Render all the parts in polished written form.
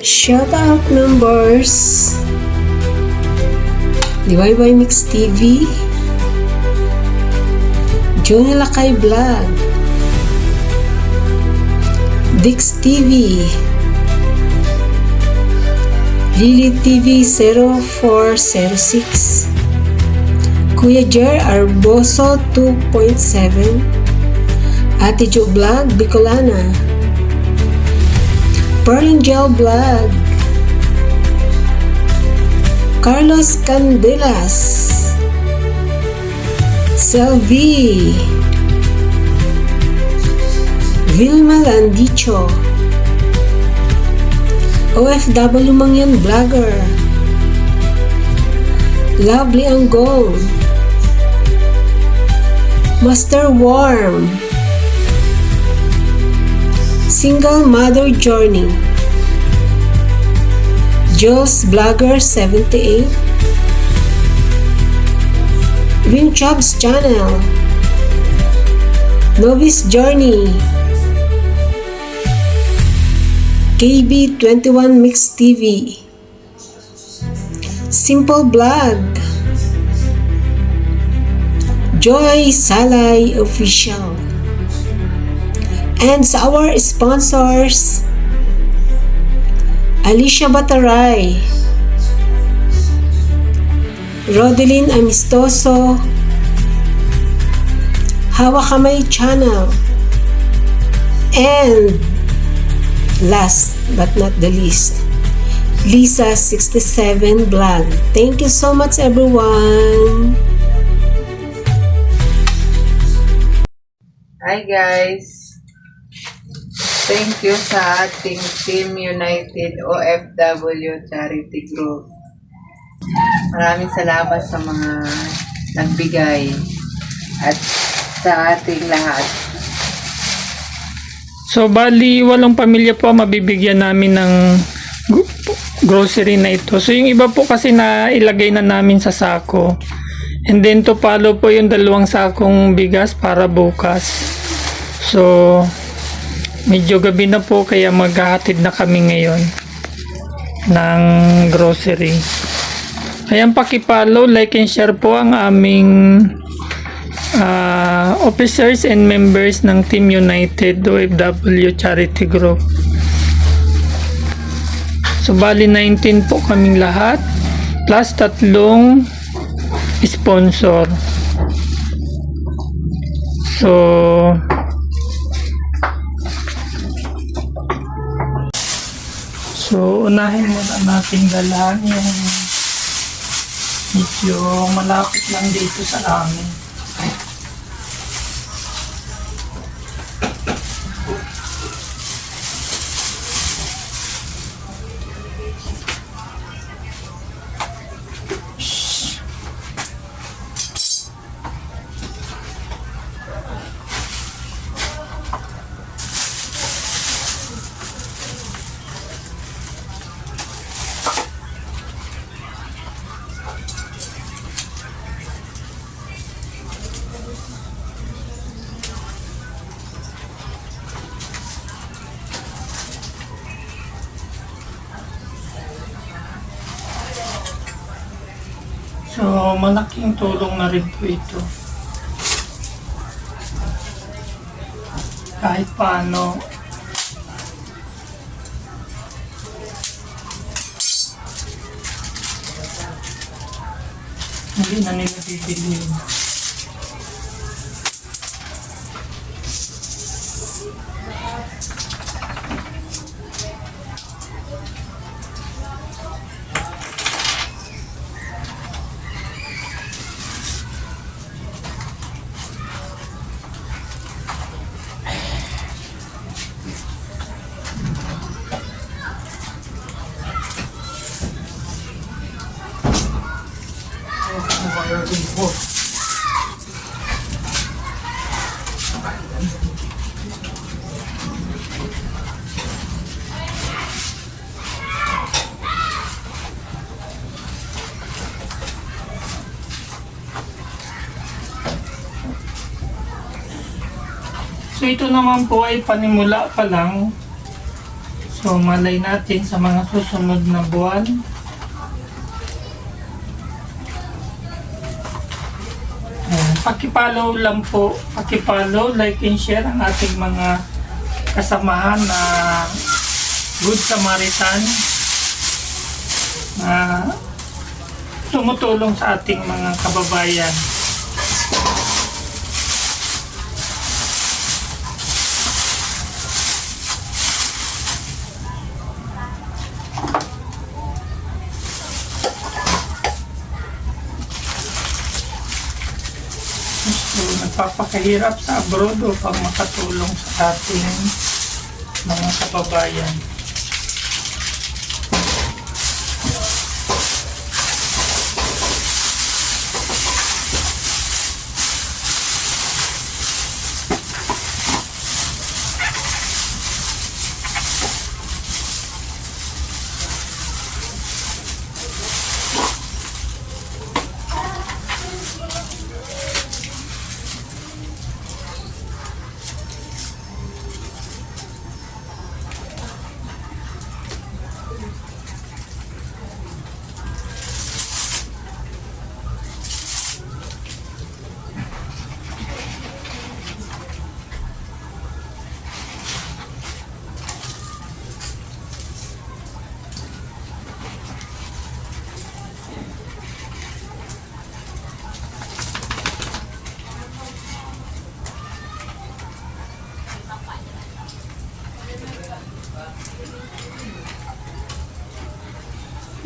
Shout out numbers. DIY Mix TV. Juni Lakay Vlog. Dix TV. Lily TV 0406. Kuya Jer Arboso 2.7. Ate Jo Vlog Bicolana. Pearlingel Vlog. Carlos Candelas. Selvi. Vilma Landicho. OFW Mangyan Vlogger. Lovely Anggong. Master Warm. Single Mother Journey. Jules Vlogger 78. Wing Chubs Channel. Novice Journey. KB21 Mix TV. Simple Vlog. Joy Salay Official. And sa our sponsors, Alicia Bataray, Rodeline Amistoso, Hawa Kamay Channel, and last but not the least, Lisa 67 Vlog. Thank you so much, everyone. Hi guys! Thank you sa ating Team United OFW Charity Group. Maraming salamat sa mga nagbigay at sa ating lahat. So bali, walang pamilya po ang mabibigyan namin ng grocery na ito. So yung iba po kasi na ilagay na namin sa sako. And then to follow po yung 2 sakong bigas para bukas. So medyo gabi na po kaya maghahatid na kami ngayon ng grocery. Ayan, pakipollow, like and share po ang aming officers and members ng Team United OFW Charity Group. So bali 19 po kaming lahat plus 3 sponsor. So unahin muna natin dalhan yung medyo malapit lang dito sa amin. So, malaking tulong na rin po ito. Kahit paano, hindi na nila bibili. So ito naman po ay panimula pa lang. So, malay natin sa mga susunod na buwan. Paki-follow lang po. Paki-follow, like and share ang ating mga kasamahan na Good Samaritan na tumutulong sa ating mga kababayan. So, nagpapakahirap sa abroad upang makatulong sa ating mga kababayan.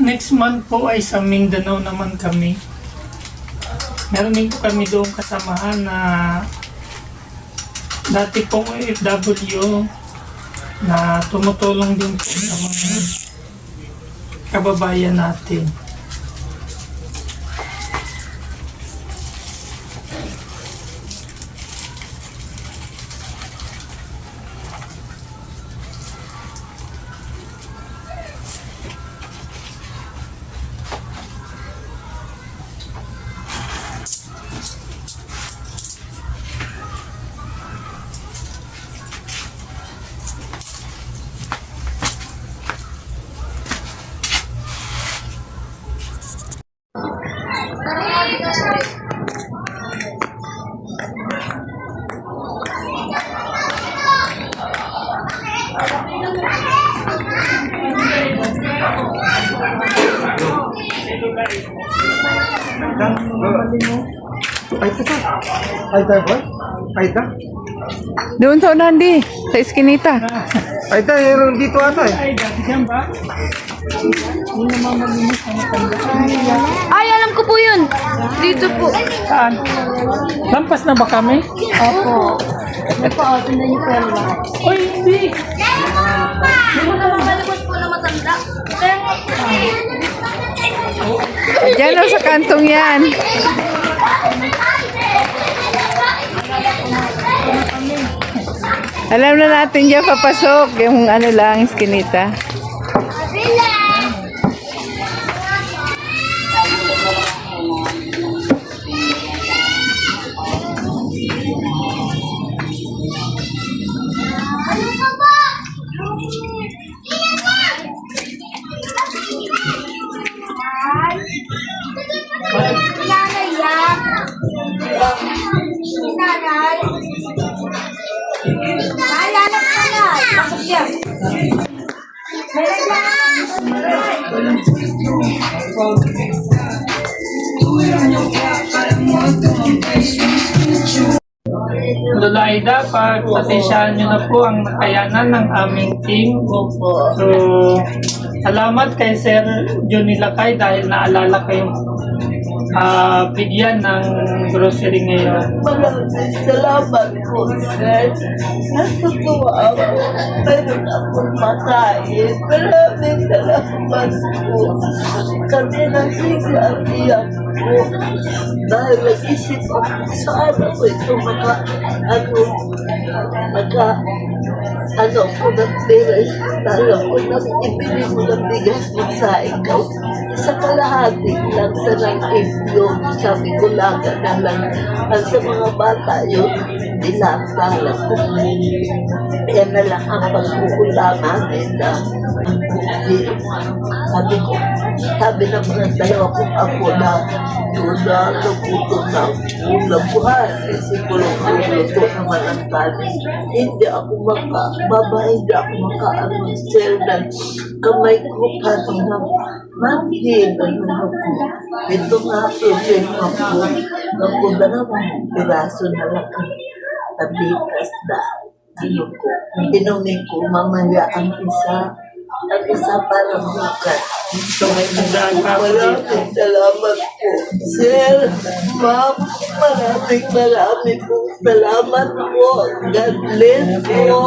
Next month po ay sa Mindanao naman kami. Meron din po kami doong kasamahan na dati pong OFW na tumutulong din po sa mga kababayan natin. Aida boy? Aida? Doon sa unahan di, sa iskinita. Aida, meron dito ata eh. Ay, dati dyan ba? Hindi naman mag-inis ang matanda. Ay, alam ko po yun. Dito po. Saan? Lampas na ba kami? Opo. Nagpa-open na yung pera. Uy, hindi! Hindi mo naman malabas po na matanda. Kaya nga Diyan lang sa kantong yan. Alam na natin dyan papasok. Yung ano lang, iskinita. nanay yan. Nanay. Naalala ko na. Pasok yan. Lola Aida, pagpasensyahan nyo na po ang nakayanan ng aming team. So, salamat kay Sir Johnny Lakay dahil naalala kayong bigyan ng grocery ngayon. Maraming salamat po, sir. Natutuwa ako. Meron akong makain. Maraming salamat po. Kanina sigla ang iyak ko. Dahil nag-isip ako, saan ako ito ano ko ng pera. Dahil ako nang ibili mo ng bigas mo sa ikaw. Isa kalahati lang sa ng itlog. Sabi ko laga na lang. At sa mga bata yun, dinatala ko. Yan na lang ang pag-uulangan nila. Sabi ng mga dalawa kong ako na tuna, nagutom na ulabuhan. Siguro luto naman ang kanin. Hindi ako hindi ako maka-sir kamay ko kanina. Manhin, ako. Ito nga, problema ko. Napunta na mga piraso na lang ang tabitas na. Inumin ko mamaya ang isa. Ang isa para bukas. So, may nagdaan pa ako dito. Maraming salamat po. Sir, ma'am, maraming po salamat po. God bless po.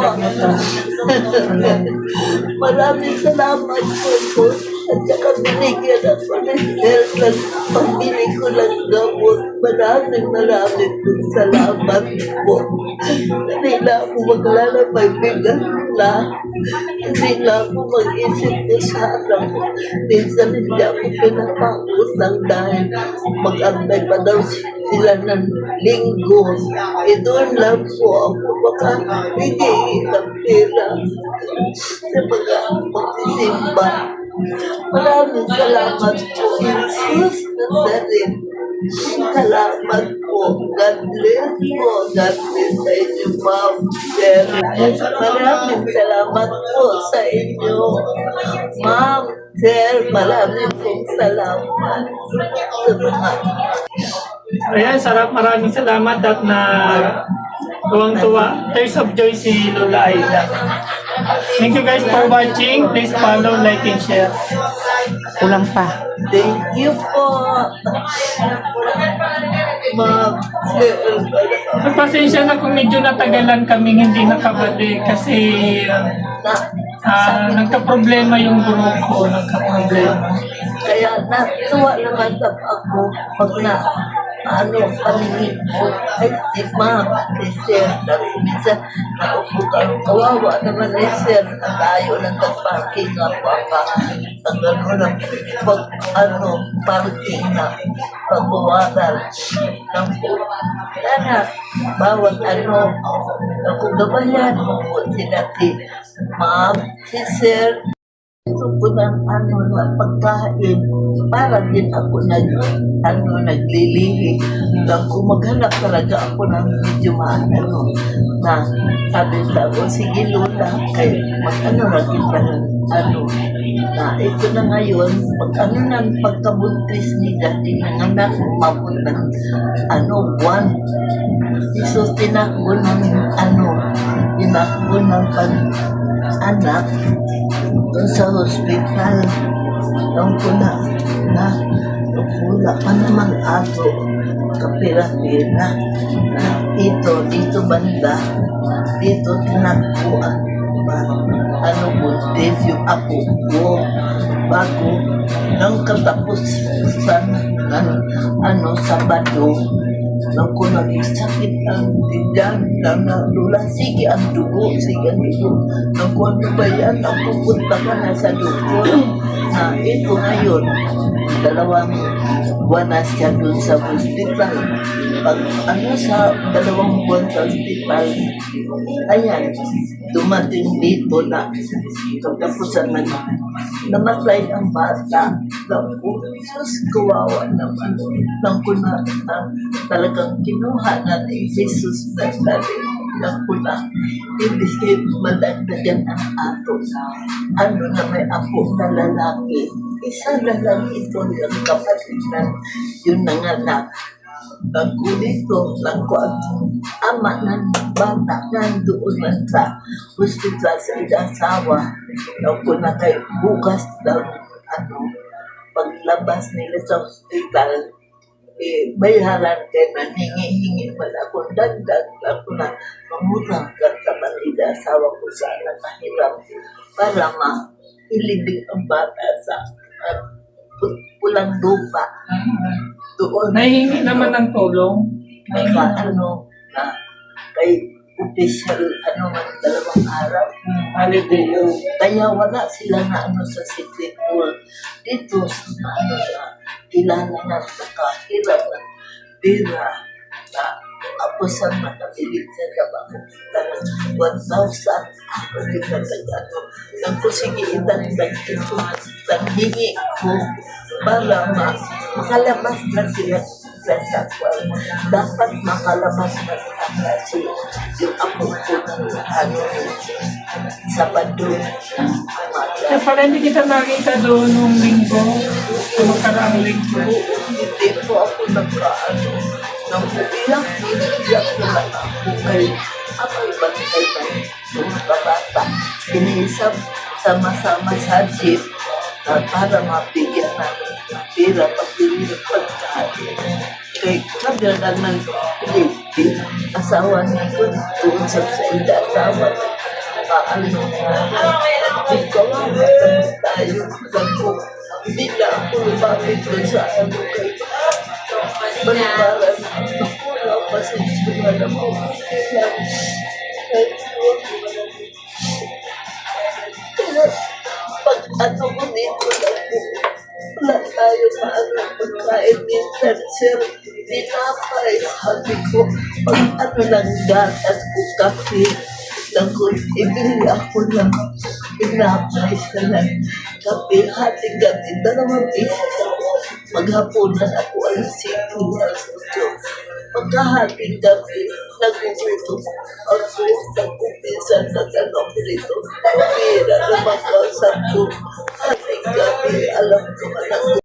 Maraming salamat po. At saka binigyan ako ni Sir ng pambili ko ng gamot. Maraming po salamat po. Hindi na ako maglalabay bigat na. Hindi na ako mag-isip ko sa anak ko. Minsan hindi ako pinapausang dahil mag-antay pa daw sila ng linggo. Doon lang po ako baka hindi ng pera sa mga magsisimba. Maraming salamat po. Jesus Nazaret. Salamat po. God bless po. God bless sa inyo, ma'am. Sir. Maraming salamat po sa inyo, ma'am. Sir, maraming pong salamat sa mga Ayan, sarap. Maraming salamat at na tuwang-tuwa. Tears of joy si Lola Aida. Thank you guys for watching. Please follow, like, and share. Kulang pa. thank you po. Ma'am, sir. So, pasensya na kung medyo natagalan kaming hindi nakabalik kasi nagka-problema yung grupo. Nagka-problema. Kaya natuwa naman ako pag paningin ko, ay si ma'am, si sir, minsan naupo ka, kawawa naman ni sir, ang layo ng parking nga po ang parking na pagbawaran ng po. Sana, bawat ako gabayan mo po sila si ma'am, si sir, ito po ng na pagkain para din ako naglilihi lang kung maghanap talaga ako ng medyo na sabi sa ako, sige Lola, kay rin pa ng na ito na ngayon, pagkabuntis ni Daddy ng anak, umabot ng buwan. So, tinakbo ng anak doon sa hospital. Alam ko na wala pa naman ato kapira-pira na dito banda, dito tinakbuan buntis yung apo ko bago nang katapos sa Sabado nang ko nagsakit ang tiyan na Lola, sige ang dugo nang ko ano ba yan ang pupunta ka na sa dugo na ito ngayon 2 buwan na siya doon sa hospital. Pag sa 2 buwan sa hospital, ayan, dumating dito na katapusan na namatay ang bata. Naku, Diyos, kawawa naman. Nang ko na talagang kinuha na ni Jesus na sabi. Nang ko na, ibig madagdagan ang ato. Na may apo na lalaki. Isa na lang ito yung kapatid na yung nanganak. Nang ko dito, nang ko ang ama ng bata nandoon man sa hospital sa asawa. Nang ko na kay bukas daw paglabas nila sa hospital, bayaran kay na hingi-hingi man ako dagdag ako na mamutang ka sa manila asawa ko sa nakahiram para mailibing ang bata sa pulang lupa. Doon. Nahihingi naman ng tulong. Kay official, dalawang araw. Holiday yun. Kaya wala sila na sa city hall. Dito sa kilala na nakahirap ng pera na tapos ang nakabilig sa trabaho ng 1,000 ako rin natagano. Nang ko sige itagdag ito ang hingi ko para makalabas na sila sa sakwal. Dapat makalabas na kasi yung apo ko Sabado Kaya pala hindi kita nakita doon nung linggo. Magkaraang linggo. hindi po ako nagkaano nang iyak na lang ako kay ako'y bantay ng mga kabata. Iniisap sama-sama sa jeep para mabigyan namin ng pera pagbili ng pagkain. Kay sabi lang ng lady, asawa niya ko doon sa ida, asawa niya. Paano ikaw ang matanong tayo ko. Hindi na ako lumapit doon sa kay Balibaran. Ako na pasensya na po. Pag ano ko dito lang po, wala tayo maano pagkain minsan, sir. Dinapay, sabi ko, pag ano lang gatas ko, kape, Nagod, ibili ako ng pinapay sa ng kape, hating gabi, 2 beses ako. Maghapunan ako alas 5 alas 8. Pagkahating gabi, nagpupunto ako ng kumpisan na gano'n rito. Pira na magkasap ko. Hating gabi, alam ko na